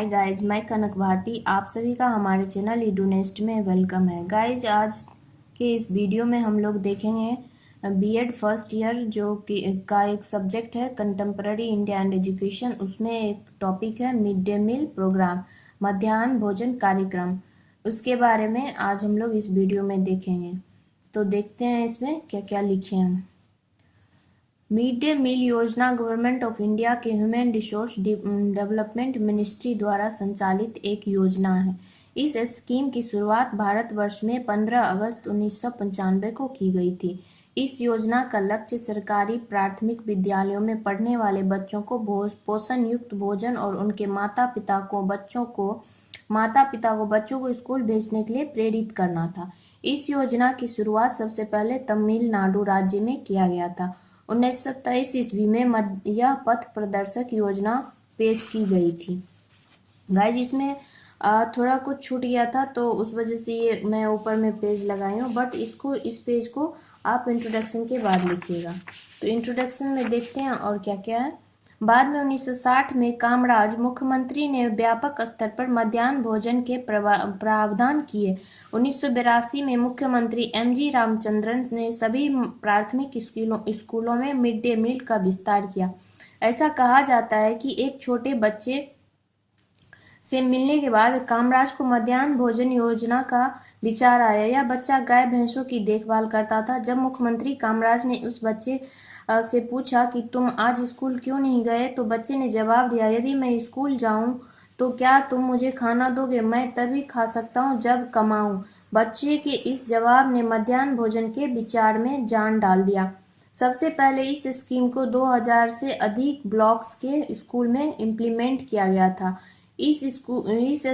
Hi guys, मैं कनक भारती। आप सभी का हमारे चैनल इडूनेस्ट में वेलकम है। गाइज, आज के इस वीडियो में हम लोग देखेंगे बीएड फर्स्ट ईयर जो कि का एक सब्जेक्ट है कंटेम्पररी इंडिया एंड एजुकेशन। उसमें एक टॉपिक है मिड डे मील प्रोग्राम, मध्याह्न भोजन कार्यक्रम। उसके बारे में आज हम लोग इस वीडियो में देखेंगे। तो देखते हैं इसमें क्या क्या लिखे हैं। मिड डे मील योजना गवर्नमेंट ऑफ इंडिया के ह्यूमन रिसोर्स डेवलपमेंट मिनिस्ट्री द्वारा संचालित एक योजना है। इस स्कीम की शुरुआत भारतवर्ष में 15 अगस्त 1995 को की गई थी। इस योजना का लक्ष्य सरकारी प्राथमिक विद्यालयों में पढ़ने वाले बच्चों को पोषण युक्त भोजन और उनके माता पिता को बच्चों को स्कूल भेजने के लिए प्रेरित करना था। इस योजना की शुरुआत सबसे पहले तमिलनाडु राज्य में किया गया था। 1927 ईस्वी में यह पथ प्रदर्शक योजना पेश की गई थी। गाइज, इसमें थोड़ा कुछ छूट गया था तो उस वजह से ये मैं ऊपर में पेज लगाई हूँ, बट इस पेज को आप इंट्रोडक्शन के बाद लिखिएगा। तो इंट्रोडक्शन में देखते हैं और क्या क्या है। बाद में 1960 में कामराज मुख्यमंत्री ने व्यापक स्तर पर मध्याह्न भोजन के प्रावधान किए। 1982 में मुख्यमंत्री एमजी रामचंद्रन ने सभी प्राथमिक स्कूलों में मिड डे मील का विस्तार किया। ऐसा कहा जाता है कि एक छोटे बच्चे से मिलने के बाद कामराज को मध्याह्न भोजन योजना का विचार आया। यह बच्चा गाय भैंसों की देखभाल करता था। जब मुख्यमंत्री कामराज ने उस बच्चे से पूछा कि तुम आज स्कूल क्यों नहीं गए, तो बच्चे ने जवाब दिया, यदि मैं स्कूल जाऊं तो क्या तुम मुझे खाना दोगे? मैं तभी खा सकता हूं जब कमाऊं। बच्चे के इस जवाब ने मध्याह्न भोजन के विचार में जान डाल दिया। सबसे पहले इस स्कीम को 2000 से अधिक ब्लॉक्स के स्कूल में इम्प्लीमेंट किया गया था। इस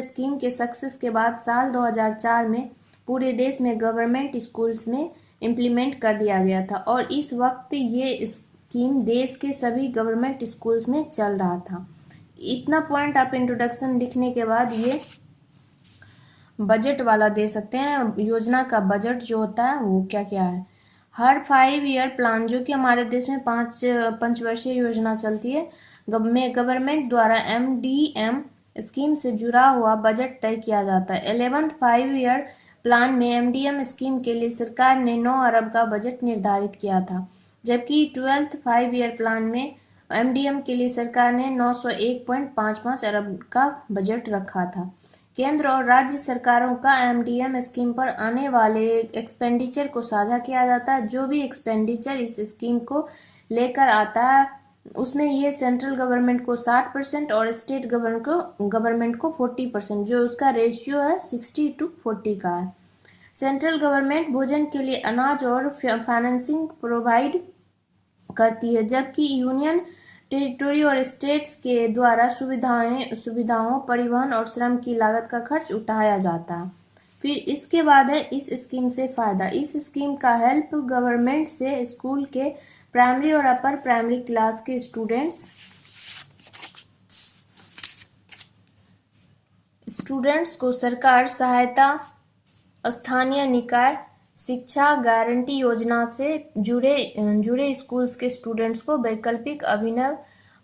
स्कीम के सक्सेस के बाद साल 2004 में पूरे देश में गवर्नमेंट स्कूल्स में इम्प्लीमेंट कर दिया गया था और इस वक्त ये स्कीम देश के सभी गवर्नमेंट स्कूल्स में चल रहा था। इतना पॉइंट आप इंट्रोडक्शन लिखने के बाद ये बजट वाला दे सकते हैं। योजना का बजट जो होता है वो क्या क्या है। हर 5 ईयर प्लान, जो कि हमारे देश में 5 वर्षीय योजना चलती है, में गवर्नमेंट द्वारा MDM स्कीम से जुड़ा हुआ बजट तय किया जाता है। 11th 5 ईयर प्लान में MDM स्कीम के लिए सरकार ने 9 अरब का बजट निर्धारित किया था, जबकि 12th 5 ईयर प्लान में MDM के लिए सरकार ने 901.55 अरब का बजट रखा था। केंद्र और राज्य सरकारों का MDM स्कीम पर आने वाले एक्सपेंडिचर को साझा किया जाता है। जो भी एक्सपेंडिचर इस स्कीम को लेकर आता है उसमें ये सेंट्रल गवर्नमेंट को 60% और स्टेट गवर्नमेंट को 40%, जो उसका रेशियो है 60:40 का है। सेंट्रल गवर्नमेंट भोजन के लिए अनाज और फाइनेंसिंग प्रोवाइड करती है, जबकि यूनियन टेरिटरी और स्टेट्स के द्वारा सुविधाओं, परिवहन और श्रम की लागत का खर्च उठाया जाता है। फिर इसके बाद है इस स्कीम से फायदा। इस स्कीम का हेल्प गवर्नमेंट से स्कूल के प्राइमरी और अपर प्राइमरी क्लास के स्टूडेंट्स को सरकार सहायता, स्थानीय निकाय शिक्षा गारंटी योजना से जुड़े स्कूल्स के स्टूडेंट्स को वैकल्पिक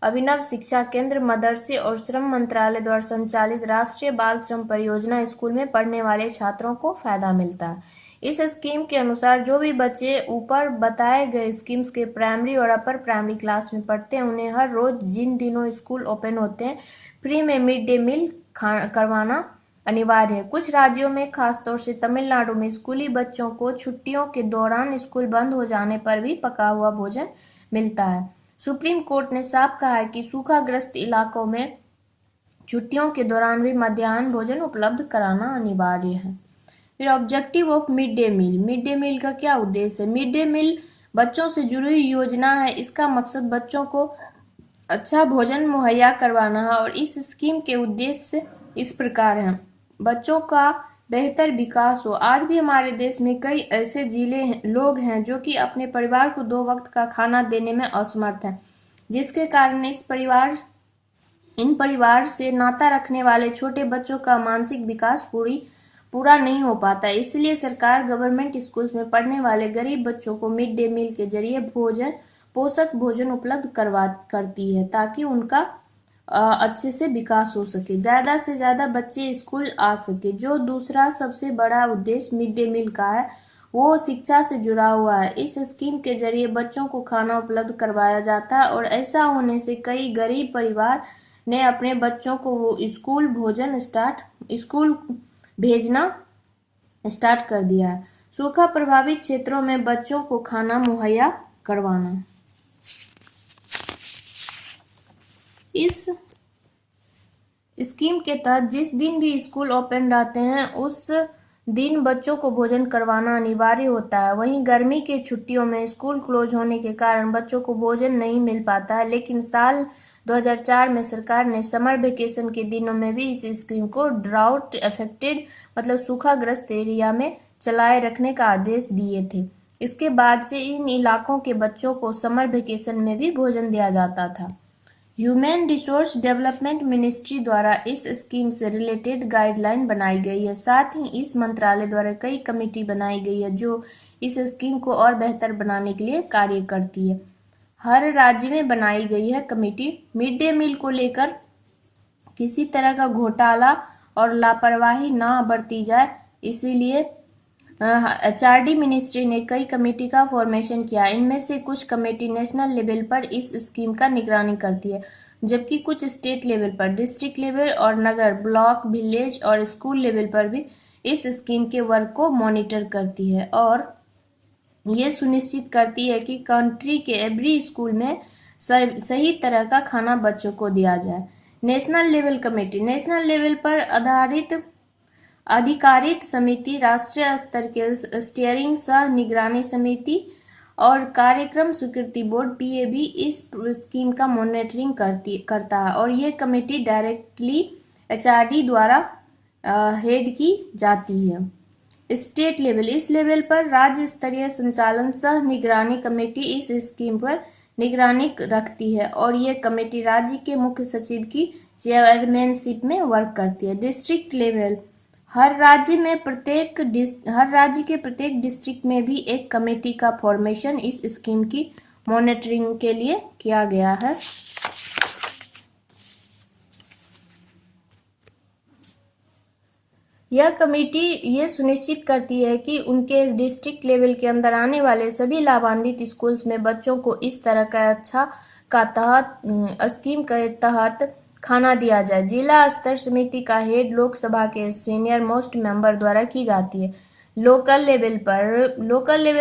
अभिनव शिक्षा केंद्र, मदरसे और श्रम मंत्रालय द्वारा संचालित राष्ट्रीय बाल श्रम परियोजना स्कूल में पढ़ने वाले छात्रों को फायदा मिलता है। इस स्कीम के अनुसार जो भी बच्चे ऊपर बताए गए स्कीम्स के प्राइमरी और अपर प्राइमरी क्लास में पढ़ते हैं, उन्हें हर रोज जिन दिनों स्कूल ओपन होते हैं फ्री में मिड डे मील करवाना अनिवार्य है। कुछ राज्यों में, खासतौर से तमिलनाडु में, स्कूली बच्चों को छुट्टियों के दौरान स्कूल बंद हो जाने पर भी पका हुआ भोजन मिलता है। सुप्रीम कोर्ट ने साफ कहा है कि सूखाग्रस्त इलाकों में छुट्टियों के दौरान भी मध्याह्न भोजन उपलब्ध कराना अनिवार्य है। फिर objective of mid day meal. Mid day meal का क्या उद्देश्य है? मिड डे मील बच्चों से जुड़ी हुई योजना है। इसका मकसद बच्चों को अच्छा भोजन मुहैया करवाना है और इस स्कीम के उद्देश्य इस प्रकार हैं। बच्चों का बेहतर विकास हो। आज भी हमारे देश में कई ऐसे लोग हैं जो कि अपने परिवार को 2 वक्त का खाना देने में असमर्थ हैं, जिसके कारण इन परिवार से नाता रखने वाले छोटे बच्चों का मानसिक विकास पूरा नहीं हो पाता। इसलिए सरकार गवर्नमेंट स्कूल्स में पढ़ने वाले गरीब बच्चों को मिड डे मील के जरिए पोषक भोजन उपलब्ध करती है, ताकि उनका अच्छे से विकास हो सके, ज़्यादा से ज़्यादा बच्चे स्कूल आ सके। जो दूसरा सबसे बड़ा उद्देश्य मिड डे मील का है वो शिक्षा से जुड़ा हुआ है। इस स्कीम के जरिए बच्चों को खाना उपलब्ध करवाया जाता है और ऐसा होने से कई गरीब परिवार ने अपने बच्चों को वो स्कूल भेजना स्टार्ट कर दिया है। सूखा प्रभावित क्षेत्रों में बच्चों को खाना मुहैया करवाना। इस स्कीम के तहत जिस दिन भी स्कूल ओपन रहते हैं उस दिन बच्चों को भोजन करवाना अनिवार्य होता है। वहीं गर्मी के छुट्टियों में स्कूल क्लोज होने के कारण बच्चों को भोजन नहीं मिल पाता है, लेकिन साल 2004 में सरकार ने समर वेकेशन के दिनों में भी इस स्कीम को ड्राउट अफेक्टेड मतलब सूखाग्रस्त एरिया में चलाए रखने का आदेश दिए थे। इसके बाद से इन इलाकों के बच्चों को समर वेकेशन में भी भोजन दिया जाता था। ह्यूमन रिसोर्स डेवलपमेंट मिनिस्ट्री द्वारा इस स्कीम से रिलेटेड गाइडलाइन बनाई गई है। साथ ही इस मंत्रालय द्वारा कई कमेटी बनाई गई है जो इस स्कीम को और बेहतर बनाने के लिए कार्य करती है। हर राज्य में बनाई गई है कमेटी। मिड डे मील को लेकर किसी तरह का घोटाला और लापरवाही ना बरती जाए, इसीलिए HRD मिनिस्ट्री ने कई कमेटी का फॉर्मेशन किया। इनमें से कुछ कमेटी नेशनल लेवल पर इस स्कीम का निगरानी करती है, जबकि कुछ स्टेट लेवल पर, डिस्ट्रिक्ट लेवल और नगर, ब्लॉक, विलेज और स्कूल लेवल पर भी इस स्कीम के वर्क को मॉनिटर करती है और ये सुनिश्चित करती है कि कंट्री के एवरी स्कूल में सही तरह का खाना बच्चों को दिया जाए। National level committee, national level पर आधारित अधिकारित समिति, राष्ट्रीय स्तर के स्टीयरिंग सह निगरानी समिति और कार्यक्रम स्वीकृति बोर्ड PAB इस स्कीम का मॉनिटरिंग करता है और ये कमेटी डायरेक्टली HRD द्वारा हेड की जाती है। स्टेट लेवल, इस लेवल पर राज्य स्तरीय संचालन सह निगरानी कमेटी इस स्कीम पर निगरानी रखती है और ये कमेटी राज्य के मुख्य सचिव की चेयरमैनशिप में वर्क करती है। डिस्ट्रिक्ट लेवल, हर राज्य के प्रत्येक डिस्ट्रिक्ट में भी एक कमेटी का फॉर्मेशन इस स्कीम की मॉनिटरिंग के लिए किया गया है। यह कमेटी ये सुनिश्चित करती है कि उनके डिस्ट्रिक्ट लेवल के अंदर आने वाले सभी लाभान्वित स्कूल्स में बच्चों को इस तरह का स्कीम के तहत खाना दिया जाए। जिला स्तर समिति का हेड लोकसभा के सीनियर मोस्ट मेंबर द्वारा की जाती है। लोकल लेवल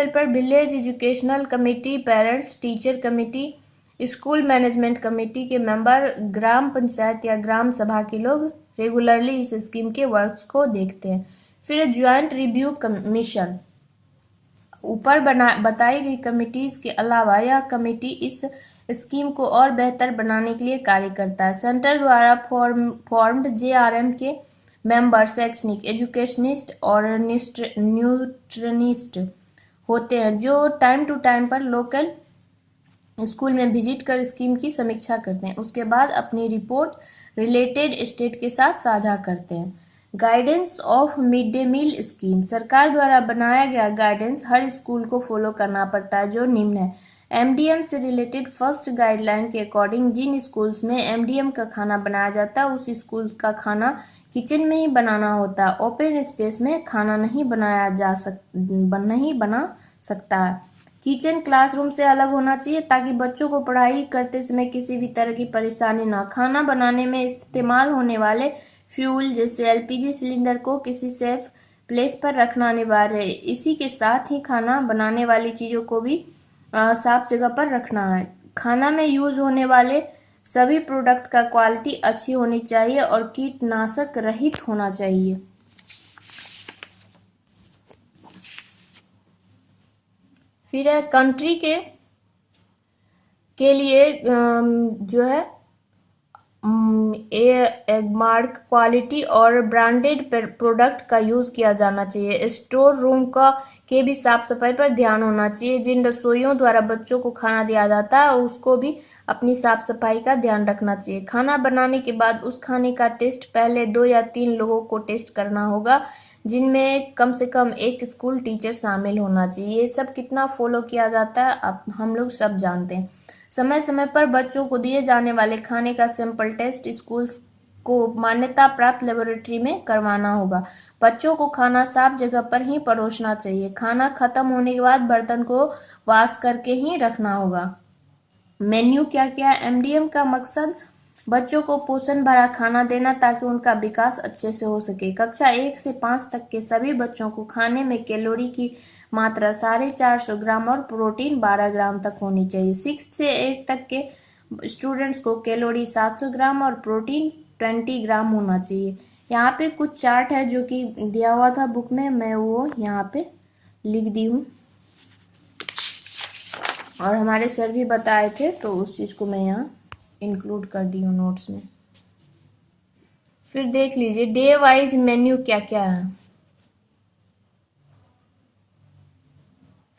पर village educational committee, parents teacher committee, school management committee के मेंबर, ग्राम पंचायत या ग्राम सभा के लोग रेगुलरली इस स्कीम के वर्क्स को देखते हैं। फिर ज्वाइंट रिव्यू कमीशन, ऊपर बताई गई कमिटीज के अलावा यह कमेटी इस स्कीम को और बेहतर बनाने के लिए कार्य करता है। सेंटर द्वारा फॉर्म्ड JRM के मेंबर शैक्षणिक, एजुकेशनिस्ट और न्यूट्रिनिस्ट होते हैं जो टाइम टू टाइम पर लोकल स्कूल में विजिट कर स्कीम की समीक्षा करते हैं। उसके बाद अपनी रिपोर्ट रिलेटेड स्टेट के साथ साझा करते हैं। Guidance of mid day meal scheme, सरकार द्वारा बनाया गया गाइडेंस हर स्कूल को फॉलो करना पड़ता है जो निम्न है। MDM से रिलेटेड फर्स्ट गाइडलाइन के अकॉर्डिंग जिन स्कूल्स में MDM का खाना बनाया जाता है उस स्कूल का खाना किचन में ही बनाना होता है। ओपन स्पेस में खाना नहीं बना सकता है। किचन क्लासरूम से अलग होना चाहिए ताकि बच्चों को पढ़ाई करते समय किसी भी तरह की परेशानी ना। खाना बनाने में इस्तेमाल होने वाले फ्यूल जैसे LPG सिलेंडर को किसी सेफ प्लेस पर रखना अनिवार्य है। इसी के साथ ही खाना बनाने वाली चीज़ों को भी साफ जगह पर रखना है। खाना में यूज होने वाले सभी प्रोडक्ट का क्वालिटी अच्छी होनी चाहिए और कीटनाशक रहित होना चाहिए। फिर है कंट्री के लिए जो है मार्क, क्वालिटी और ब्रांडेड प्रोडक्ट का यूज किया जाना चाहिए। स्टोर रूम के भी साफ सफाई पर ध्यान होना चाहिए। जिन रसोइयों द्वारा बच्चों को खाना दिया जाता है उसको भी अपनी साफ सफाई का ध्यान रखना चाहिए। खाना बनाने के बाद उस खाने का टेस्ट पहले 2 या 3 लोगों को टेस्ट करना होगा, जिनमें कम से कम एक स्कूल टीचर शामिल होना चाहिए। ये सब कितना फॉलो किया जाता है अब हम लोग सब जानते हैं। समय समय पर बच्चों को दिए जाने वाले खाने का सैंपल टेस्ट स्कूल को मान्यता प्राप्त लेबोरेटरी में करवाना होगा। बच्चों को खाना साफ जगह पर ही परोसना चाहिए। खाना खत्म होने के बाद बर्तन को वॉश करके ही रखना होगा। मेन्यू क्या क्या है? एमडीएम का मकसद बच्चों को पोषण भरा खाना देना ताकि उनका विकास अच्छे से हो सके। कक्षा 1 से 5 तक के सभी बच्चों को खाने में कैलोरी की मात्रा 450 ग्राम और प्रोटीन 12 ग्राम तक होनी चाहिए। 6 से 8 तक के स्टूडेंट्स को कैलोरी 700 ग्राम और प्रोटीन 20 ग्राम होना चाहिए। यहाँ पे कुछ चार्ट है जो कि दिया हुआ था बुक में, मैं वो यहाँ पे लिख दी हूँ और हमारे सर भी बताए थे तो उस चीज़ को मैं यहाँ इंक्लूड कर दी हूँ नोट्स में। फिर देख लीजिए डे वाइज मेन्यू क्या क्या है।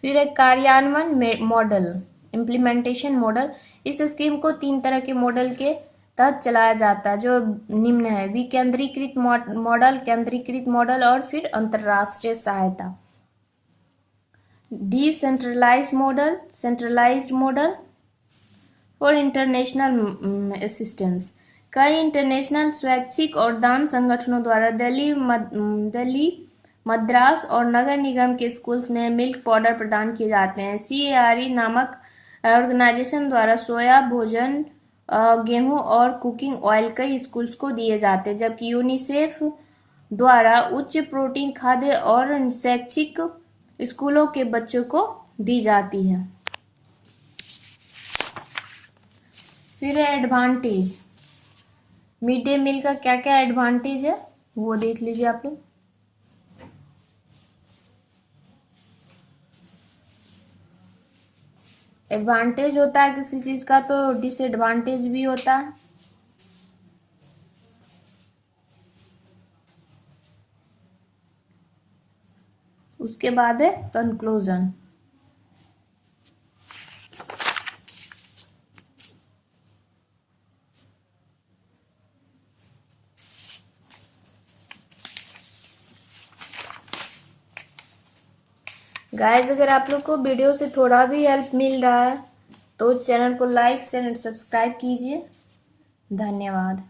फिर एक कार्यान्वयन मॉडल, इम्प्लीमेंटेशन मॉडल। इस स्कीम को 3 तरह के मॉडल के तहत चलाया जाता है जो निम्न है: विकेंद्रीकृत मॉडल, केंद्रीकृत मॉडल और फिर अंतरराष्ट्रीय सहायता। डिसेंट्रलाइज्ड मॉडल, सेंट्रलाइज्ड मॉडल और इंटरनेशनल असिस्टेंस। कई इंटरनेशनल स्वैच्छिक और दान संगठनों द्वारा दिल्ली, मद्रास और नगर निगम के स्कूल्स में मिल्क पाउडर प्रदान किए जाते हैं। CARE नामक ऑर्गेनाइजेशन द्वारा सोया भोजन, गेहूं और कुकिंग ऑयल कई स्कूल्स को दिए जाते हैं, जबकि यूनिसेफ द्वारा उच्च प्रोटीन खाद्य और शैक्षिक स्कूलों के बच्चों को दी जाती है। फिर है एडवांटेज। मिड डे मील का क्या क्या एडवांटेज है वो देख लीजिए आप लोग। एडवांटेज होता है किसी चीज का तो डिसएडवांटेज भी होता है। उसके बाद है कंक्लूजन। गाइस अगर आप लोग को वीडियो से थोड़ा भी हेल्प मिल रहा है तो चैनल को लाइक शेयर एंड सब्सक्राइब कीजिए। धन्यवाद।